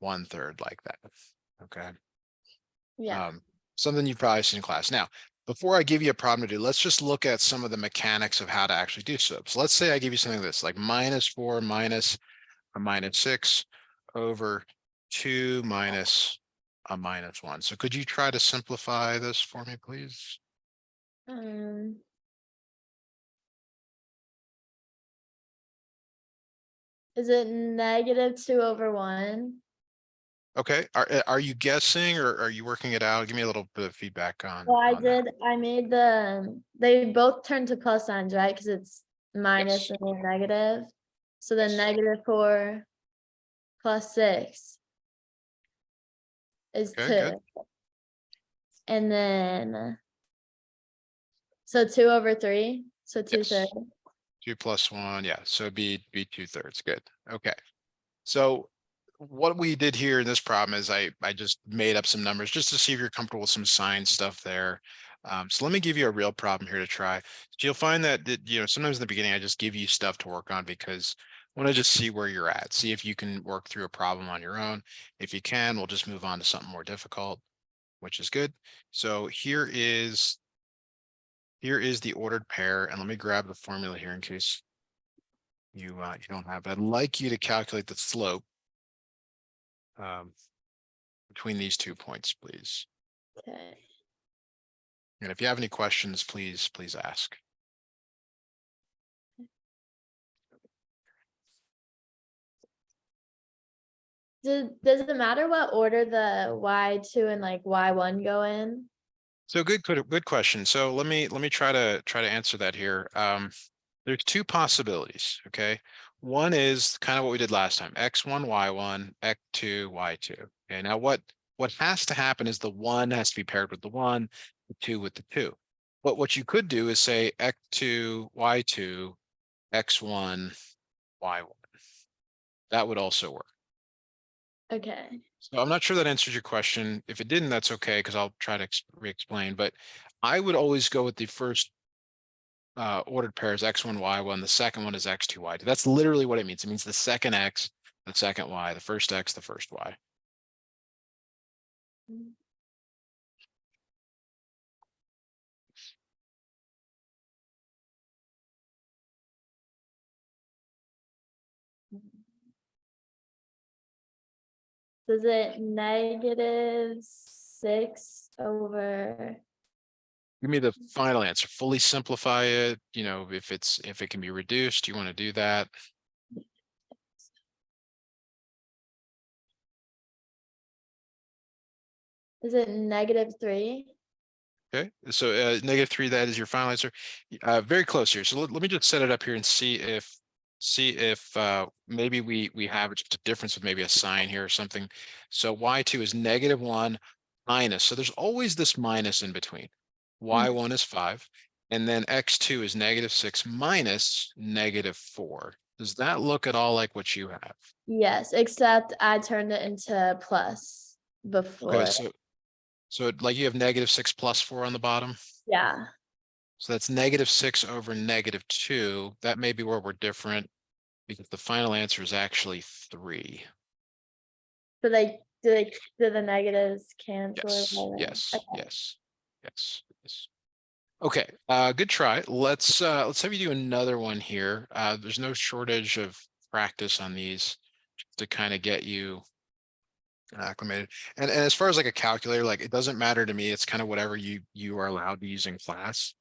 1/3 like that. Okay. Yeah. Something you've probably seen in class. Now, before I give you a problem to do, let's just look at some of the mechanics of how to actually do slopes. Let's say I give you something like this, like -4 minus a -6 over 2 minus a -1. So could you try to simplify this for me, please? Um, is it -2/1? Okay. Are you guessing or are you working it out? Give me a little bit of feedback Well, on that. I made they both turn to plus signs, right? Because it's minus Yes. and then negative. So then Yes. -4 plus 6 is Okay, good. 2. And then, so 2/3, so 2/3. Yes. 2 plus 1. Yeah. So it'd be 2/3. Good. Okay. So what we did here in this problem is I just made up some numbers just to see if you're comfortable with some science stuff there. So let me give you a real problem here to try. So you'll find that sometimes in the beginning I just give you stuff to work on because I want to just see where you're at, see if you can work through a problem on your own. If you can, we'll just move on to something more difficult, which is good. So here is the ordered pair, and let me grab the formula here in case you don't have it. I'd like you to calculate the slope um, between these 2 points, please. Okay. And if you have any questions, please ask. Does it matter what order the Y2 and like Y1 go in? So good question. So let me try to answer that here. There's two possibilities. Okay, one is kind of what we did last time: x1, y1, x2, y2. Okay, now what has to happen is the one has to be paired with the one, the two with the two. But what you could do is say x2, y2, x1, y1. That would also work. Okay. So I'm not sure that answers your question. If it didn't, that's okay, because I'll try to re-explain. But I would always go with the first ordered pair is x1, y1. The second one is x2, y2. That's literally what it means. It means the second x, the second y, the first x, the first y. Does it -6 over? Give me the final answer. Fully simplify it. If it can be reduced, you want to do that. Is it -3? Okay. So -3, that is your final answer. Very close here. So let me just set it up here and see if maybe we have just a difference with maybe a sign here or something. So y2 is -1 minus. So there's always this minus in between. Y1 is 5. And then x2 is -6 minus -4. Does that look at all like what you have? Yes, except I turned it into plus Okay, before. so like you have -6 plus 4 on the bottom. Yeah. So that's -6 over -2. That may be where we're different because the final answer is actually 3. So do the negatives cancel or Yes, whatever? yes, Okay. yes, yes, yes. Okay, good try. Let's have you do another one here. There's no shortage of practice on these to kind of get you acclimated. And as far as like a calculator, like it doesn't matter to me. It's kind of whatever you are allowed to use in class.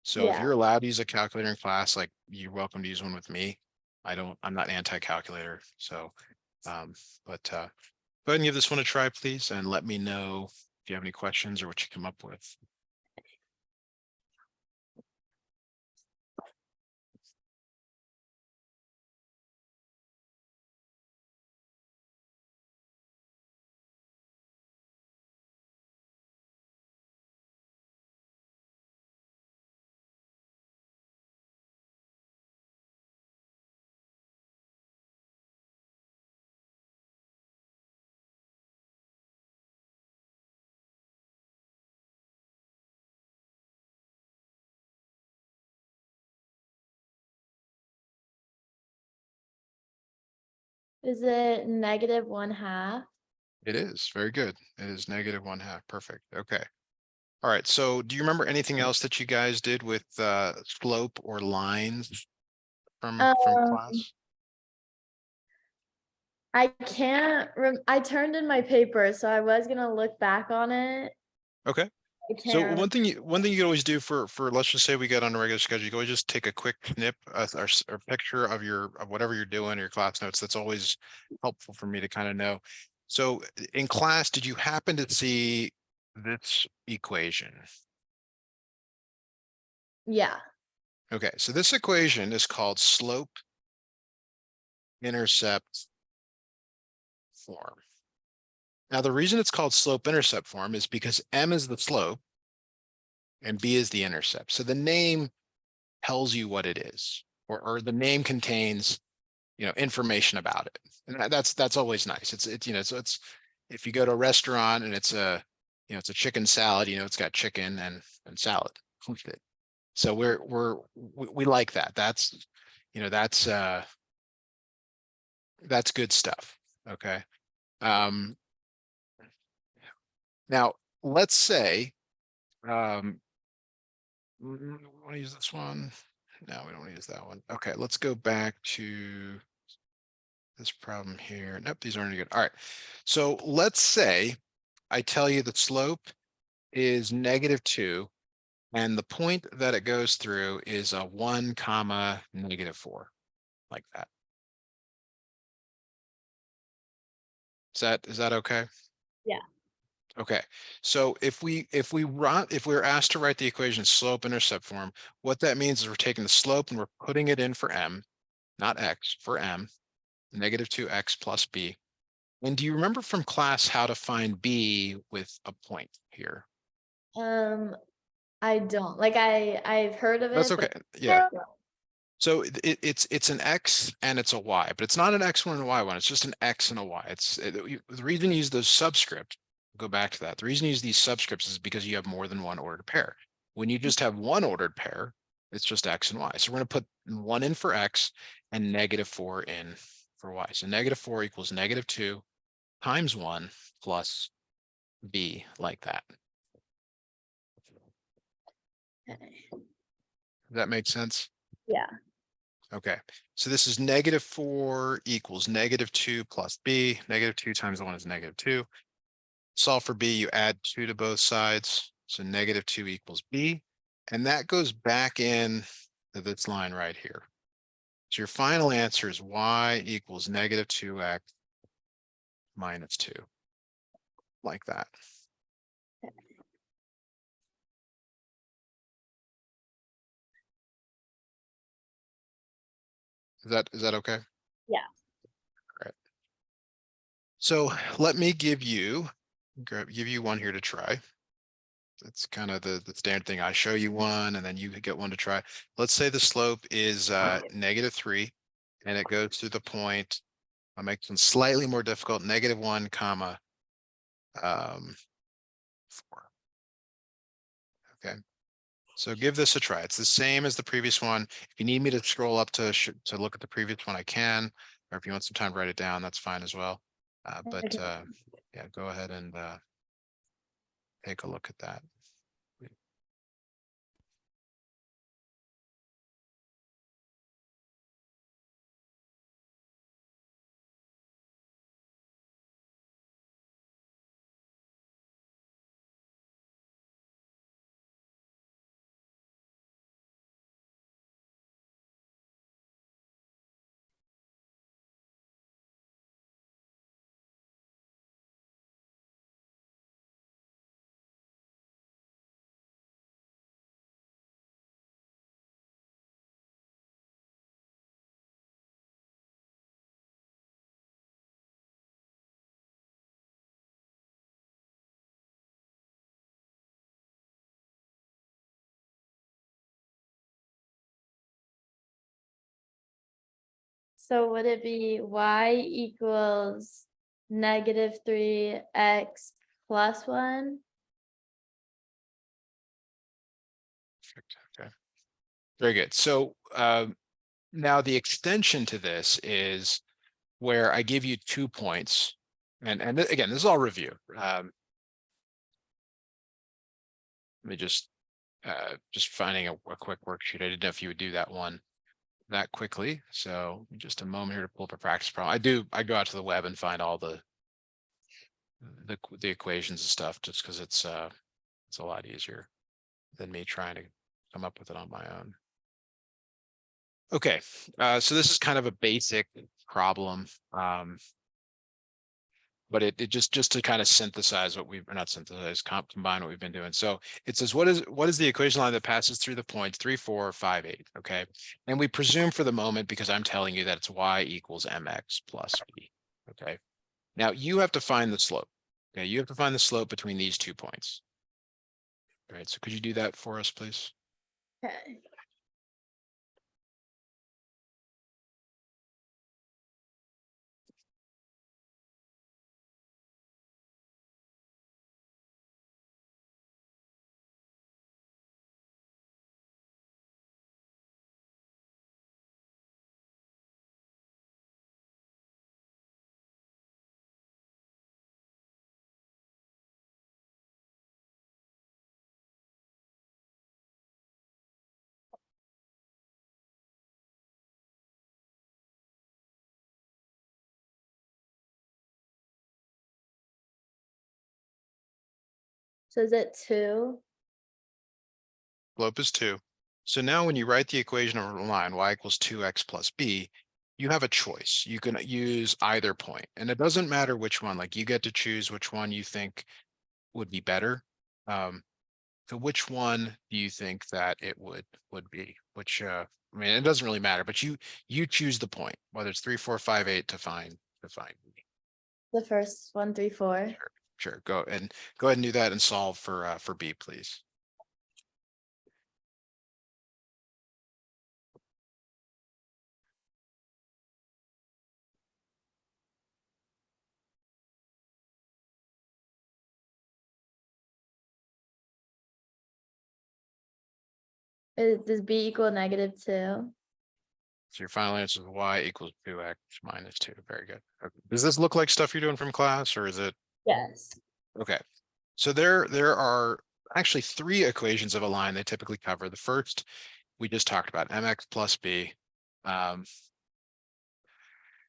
So if Yeah. you're allowed to use a calculator in class, like you're welcome to use one with me. I'm not anti-calculator. So, but go ahead and give this one a try, please, and let me know if you have any questions or what you come up with. Is it -1/2? It is very good. It is -1/2. Perfect. Okay. All right. So do you remember anything else that you guys did with slope or lines from Um, class? I can't I turned in my paper, so I was gonna look back on it. Okay. I So can't remember. one thing you can always do for let's just say we get on a regular schedule, you can always just take a quick snip or picture of of whatever you're doing, your class notes. That's always helpful for me to kind of know. So in class, did you happen to see this equation? Yeah. Okay, so this equation is called slope intercept form. Now, the reason it's called slope intercept form is because M is the slope and B is the intercept. So the name tells you what it is, or the name contains, information about it. And that's always nice. So it's if you go to a restaurant and it's a chicken salad, it's got chicken and salad with it. So we like that. You know, that's good stuff. Okay. Um, Now let's say we want to use this one. No, we don't want to use that one. Okay, let's go back to this problem here. Nope, these aren't any good. All right. So let's say I tell you the slope is -2, and the point that it goes through is a 1 comma -4, like that. Is that okay? Yeah. Okay. So if we're asked to write the equation slope intercept form, what that means is we're taking the slope and we're putting it in for m, not x, for m, -2x plus b. And do you remember from class how to find b with a point here? Um, I don't. Like I've heard of That's it, okay. but Yeah. So it's an X and it's a Y, but it's not an X1 and a Y1. It's just an X and a Y. The reason you use those subscript, go back to that. The reason you use these subscripts is because you have more than one ordered pair. When you just have one ordered pair, it's just X and Y. So we're going to put 1 in for X and -4 in for Y. So -4 equals -2 times 1 plus B, like that. okay. Does that make sense? Yeah. Okay, so this is -4 equals -2 plus b. -2 times 1 is -2. Solve for b, you add 2 to both sides. So -2 equals b. And that goes back in to this line right here. So your final answer is y equals -2x minus 2, like that. Is that okay? All Yeah. right. So let me give you one here to try. That's kind of the standard thing. I show you one and then you get one to try. Let's say the slope is -3 and it goes to the point. I'll make them slightly more difficult, -1 comma 4. Okay. So give this a try. It's the same as the previous one. If you need me to scroll up to look at the previous one, I can, or if you want some time to write it down, that's fine as well. But Okay. yeah, go ahead and take a look at that. So would it be y equals -3x plus 1? Perfect. Okay. Very good. So now the extension to this is where I give you 2 points again, this is all review. Let me just finding a quick worksheet. I didn't know if you would do that one that quickly. So just a moment here to pull up a practice problem. I go out to the web and find all the equations and stuff just because it's a lot easier than me trying to come up with it on my own. Okay, so this is kind of a basic problem. But it just to kind of synthesize what we've, or not synthesize, combine what we've been doing. So it says, what is the equation line that passes through the points 3, 4, 5, 8? Okay. And we presume for the moment, because I'm telling you that it's y equals mx plus b. Okay. Now you have to find the slope. Okay. You have to find the slope between these 2 points. All right. So could you do that for us, please? Okay. So is it 2? Slope is 2. So now when you write the equation of a line, y equals 2x plus b, you have a choice. You can use either point, and it doesn't matter which one. Like, you get to choose which one you think would be better. So which one do you think that it would be? Which I mean, it doesn't really matter, but you choose the point, whether it's 3, 4, 5, 8 to find b. The first 1, 3, 4. Sure. Go ahead and do that and solve for b, please. Does b equal -2? So your final answer is y equals 2x minus 2. Very good. Okay. Does this look like stuff you're doing from class, or is it? Yes. Okay. So there are actually 3 equations of a line they typically cover. The first we just talked about, mx plus b.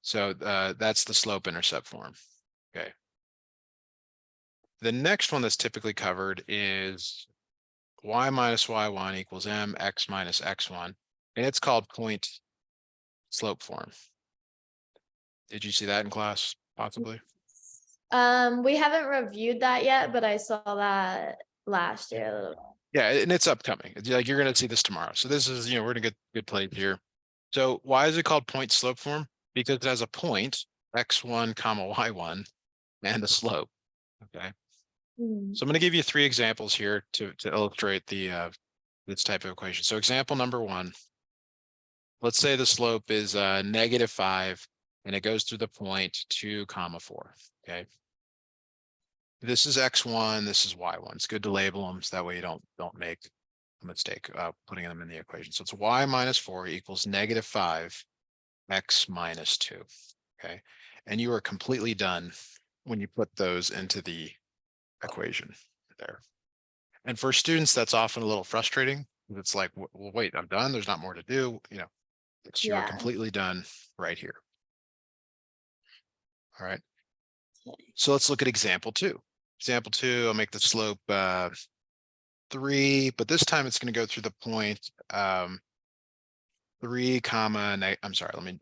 So that's the slope-intercept form. Okay. The next one that's typically covered is y minus y1 equals mx minus x1, and it's called point slope form. Did you see that in class, possibly? We haven't reviewed that yet, but I saw that last year a little bit. Yeah, and it's upcoming. It's like you're going to see this tomorrow. So this is, we're in a good place here. So why is it called point slope form? Because it has a point, x1 comma y1, and a slope. Okay. So I'm going to give you 3 examples here to illustrate the this type of equation. So example number 1, let's say the slope is -5 and it goes through the point 2 comma 4. Okay. This is x1, this is y1. It's good to label them so that way you don't make a mistake putting them in the equation. So it's y minus 4 equals -5 x minus 2. Okay. And you are completely done when you put those into the equation there. And for students, that's often a little frustrating. It's like, well, wait, I'm done. There's not more to do. You're Yeah. completely done right here. All right. Okay. So let's look at example 2. Example 2, I'll make the slope 3, but this time it's going to go through the point 3 comma, I'm sorry, let me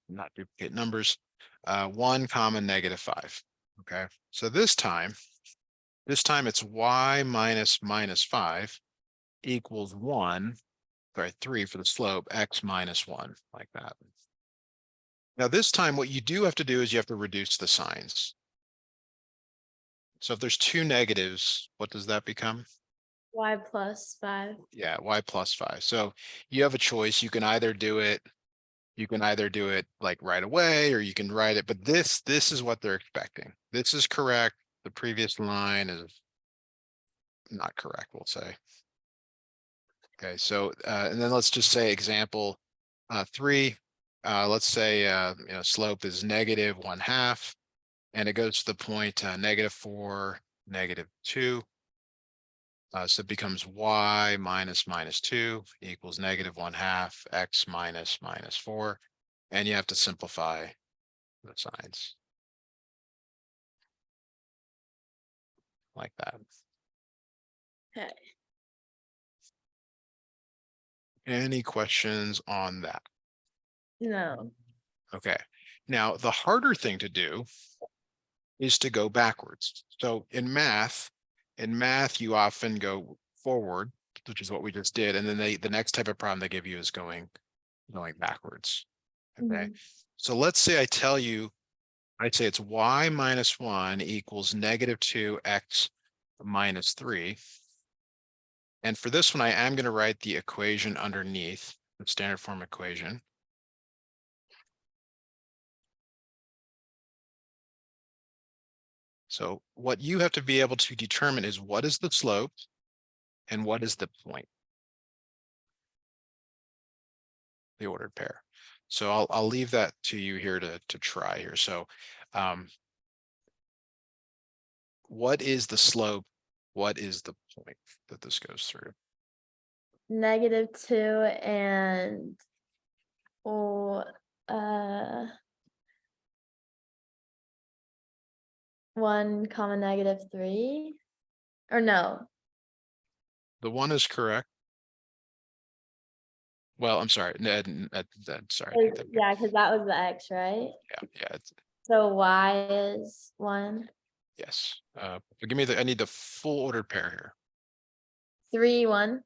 not duplicate numbers. 1 comma -5. Okay. So this time it's y minus -5 equals 1. Sorry, 3 for the slope, x minus 1, like that. Now this time what you do have to do is you have to reduce the signs. So if there's 2 negatives, what does that become? Y plus 5. Yeah, y plus 5. So you have a choice. You can either do it like right away, or you can write it, but this is what they're expecting. This is correct. The previous line is not correct, we'll say. Okay, so and then let's just say example 3. Let's say slope is -1/2. and it goes to the point -4, -2. So it becomes y minus -2 equals -1/2 x minus -4. And you have to simplify the signs like that. Okay. Any questions on that? No. Okay. Now, the harder thing to do is to go backwards. So in math, you often go forward, which is what we just did. And then the next type of problem they give you is going backwards. Okay. Mhm. So let's say I tell you, I'd say it's y minus 1 equals -2 x minus 3. And for this one, I am going to write the equation underneath, the standard form equation. So what you have to be able to determine is what is the slope and what is the point, the ordered pair. So I'll leave that to you here to try here. So what is the slope? What is the point that this goes through? -2 and oh, 1 comma -3, or no? The one is correct. Well, I'm sorry. Sorry. I take that back. Yeah, because that was the x, right? Yeah. So y is 1, Yes. But give me I need the full ordered pair here. 3, 1.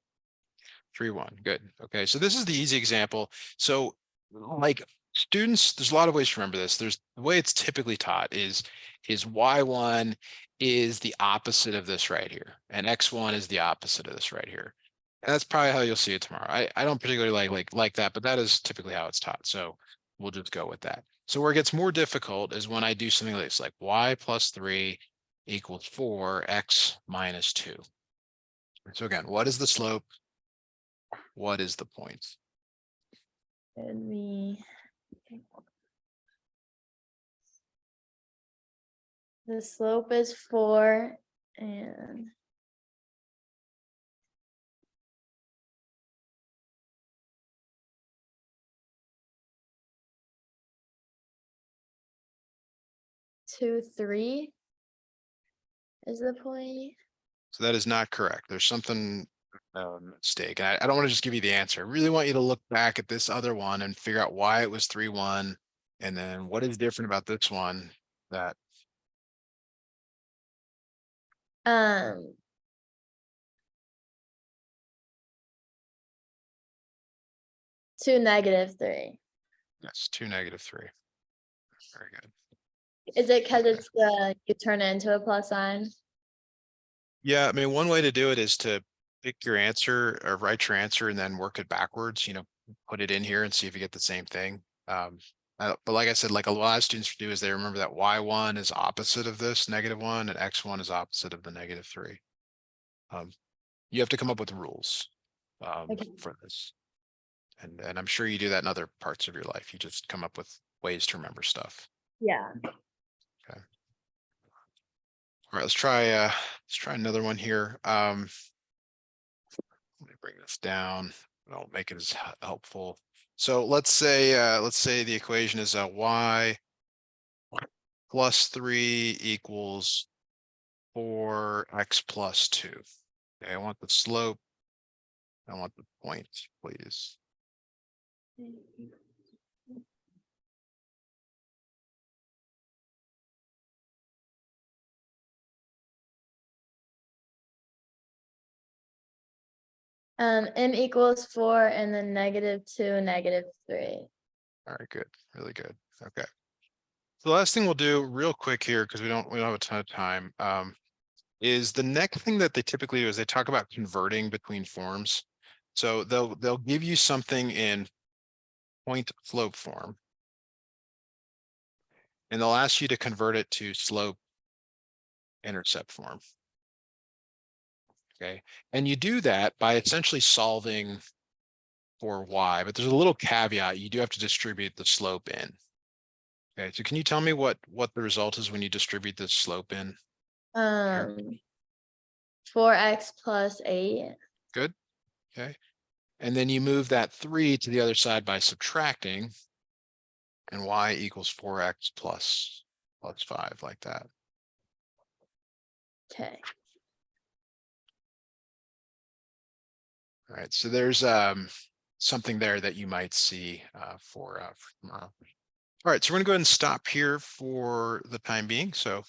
3-1. Good. Okay. So this is the easy example. So like students, there's a lot of ways to remember this. There's the way it's typically taught is y1 is the opposite of this right here. And x1 is the opposite of this right here. And that's probably how you'll see it tomorrow. I don't particularly like that, but that is typically how it's taught. So we'll just go with that. So where it gets more difficult is when I do something like this, like y plus 3 equals 4 x minus 2. So again, what is the slope? What is the point? Would be the slope is 4 and two, 3 is the point. So that is not correct. There's something mistake. And I don't want to just give you the answer. I really want you to look back at this other one and figure out why it was 3-1. And then what is different about this one that Um, two, -3. that's 2 -3. Very good. Is it because Okay. it's you turn it into a plus sign? Yeah, I mean, one way to do it is to pick your answer or write your answer and then work it backwards, put it in here and see if you get the same thing. But like I said, like a lot of students do is they remember that y1 is opposite of this -1 and x1 is opposite of the -3. You have to come up with rules Okay. for this. And I'm sure you do that in other parts of your life. You just come up with ways to remember stuff. Yeah. All right, let's try another one here. Let me bring this down. I'll make it as helpful. So let's say the equation is y plus 3 equals 4x plus 2. Okay, I want the slope. I want the point, please. M equals 4 and then -2, -3. All right, good, really good. Okay. So the last thing we'll do real quick here, because we don't have a ton of time, is the next thing that they typically do is they talk about converting between forms. So they'll give you something in point slope form, and they'll ask you to convert it to slope intercept form. Okay, and you do that by essentially solving for y, but there's a little caveat. You do have to distribute the slope in. Okay, so can you tell me what the result is when you distribute this slope in? 4x plus 8. Good, okay. And then you move that 3 to the other side by subtracting, and y equals 4x plus 5, like that. Okay. All right, so there's something there that you might see for tomorrow. All right, so we're gonna go ahead and stop here for the time being. So